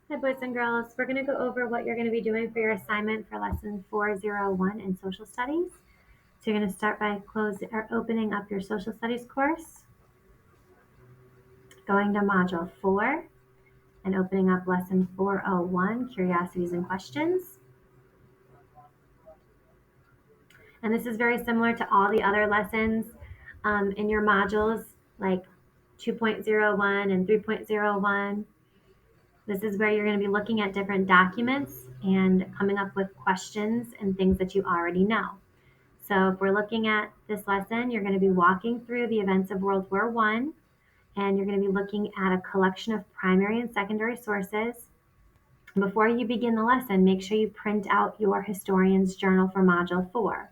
Hi, boys and girls. We're going to go over what you're going to be doing for your assignment for lesson 401 in social studies. So you're going to start by opening up your social studies course, going to module 4, and opening up lesson 401, curiosities and questions. And this is very similar to all the other lessons in your modules, like 2.01 and 3.01. This is where you're going to be looking at different documents and coming up with questions and things that you already know. So if we're looking at this lesson, you're going to be walking through the events of World War I, and you're going to be looking at a collection of primary and secondary sources. Before you begin the lesson, make sure you print out your historian's journal for Module 4.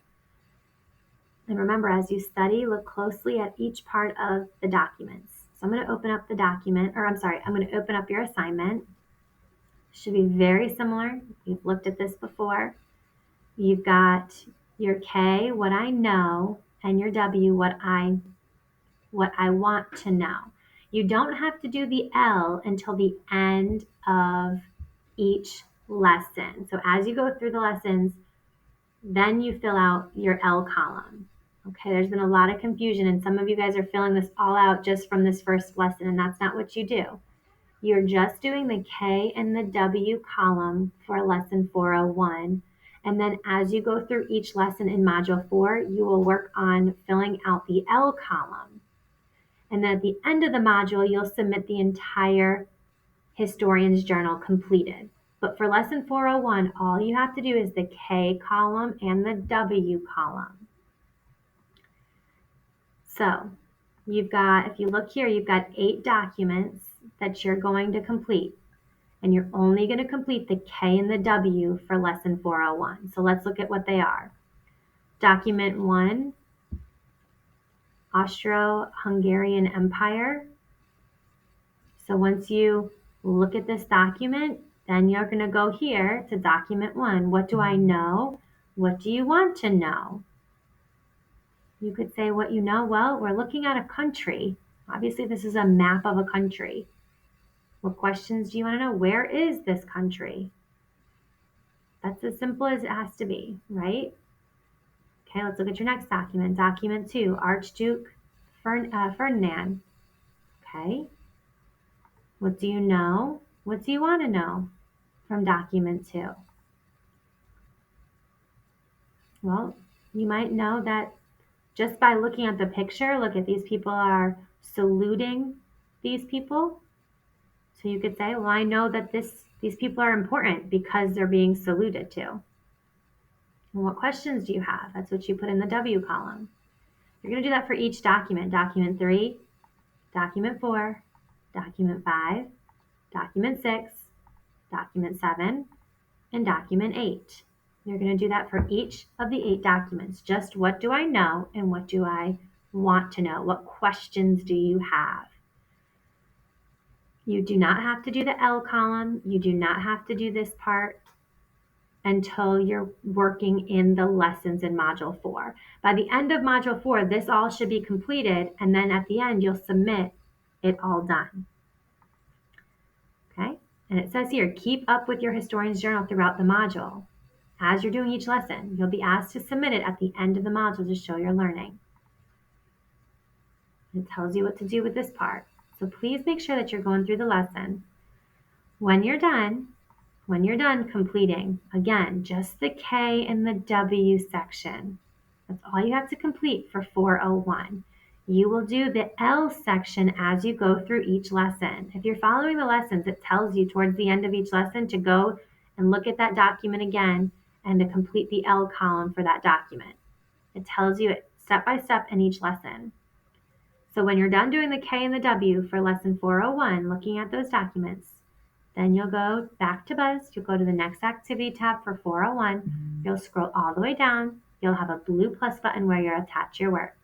And remember, as you study, look closely at each part of the documents. So I'm going to open up the document, I'm going to open up your assignment. It should be very similar. You've looked at this before. You've got your K, what I know, and your W, what I want to know. You don't have to do the L until the end of each lesson. So as you go through the lessons, then you fill out your L column. Okay, there's been a lot of confusion, and some of you guys are filling this all out just from this first lesson, and that's not what you do. You're just doing the K and the W column for lesson 401. And then as you go through each lesson in module 4, you will work on filling out the L column. And then at the end of the module, you'll submit the entire historian's journal completed. But for lesson 401, all you have to do is the K column and the W column. So if you look here, you've got 8 documents that you're going to complete. And you're only going to complete the K and the W for lesson 401. So let's look at what they are. Document 1, Austro-Hungarian Empire. So once you look at this document, then you're going to go here to document 1. What do I know? What do you want to know? You could say what you know. Well, we're looking at a country. Obviously, this is a map of a country. What questions do you want to know? Where is this country? That's as simple as it has to be, right? Okay, let's look at your next document. Document 2, Archduke Ferdinand. Okay, what do you know? What do you want to know from document 2? Well, you might know that just by looking at the picture, look at these people are saluting these people. So you could say, well, I know that these people are important because they're being saluted to. And what questions do you have? That's what you put in the W column. You're going to do that for each document. Document 3, document 4, document 5, document 6, document 7, and document 8. You're going to do that for each of the 8 documents. Just what do I know and what do I want to know? What questions do you have? You do not have to do the L column. You do not have to do this part until you're working in the lessons in Module 4. By the end of Module 4, this all should be completed, and then at the end, you'll submit it all done. Okay? And it says here, keep up with your historian's journal throughout the module. As you're doing each lesson, you'll be asked to submit it at the end of the module to show your learning. It tells you what to do with this part. So please make sure that you're going through the lesson. When you're done completing, again, just the K and the W section. That's all you have to complete for 401. You will do the L section as you go through each lesson. If you're following the lessons, it tells you towards the end of each lesson to go and look at that document again and to complete the L column for that document. It tells you it step by step in each lesson. So when you're done doing the K and the W for lesson 401, looking at those documents, then you'll go back to Buzz. You'll go to the next activity tab for 401. You'll scroll all the way down. You'll have a blue plus button where you'll attach your work.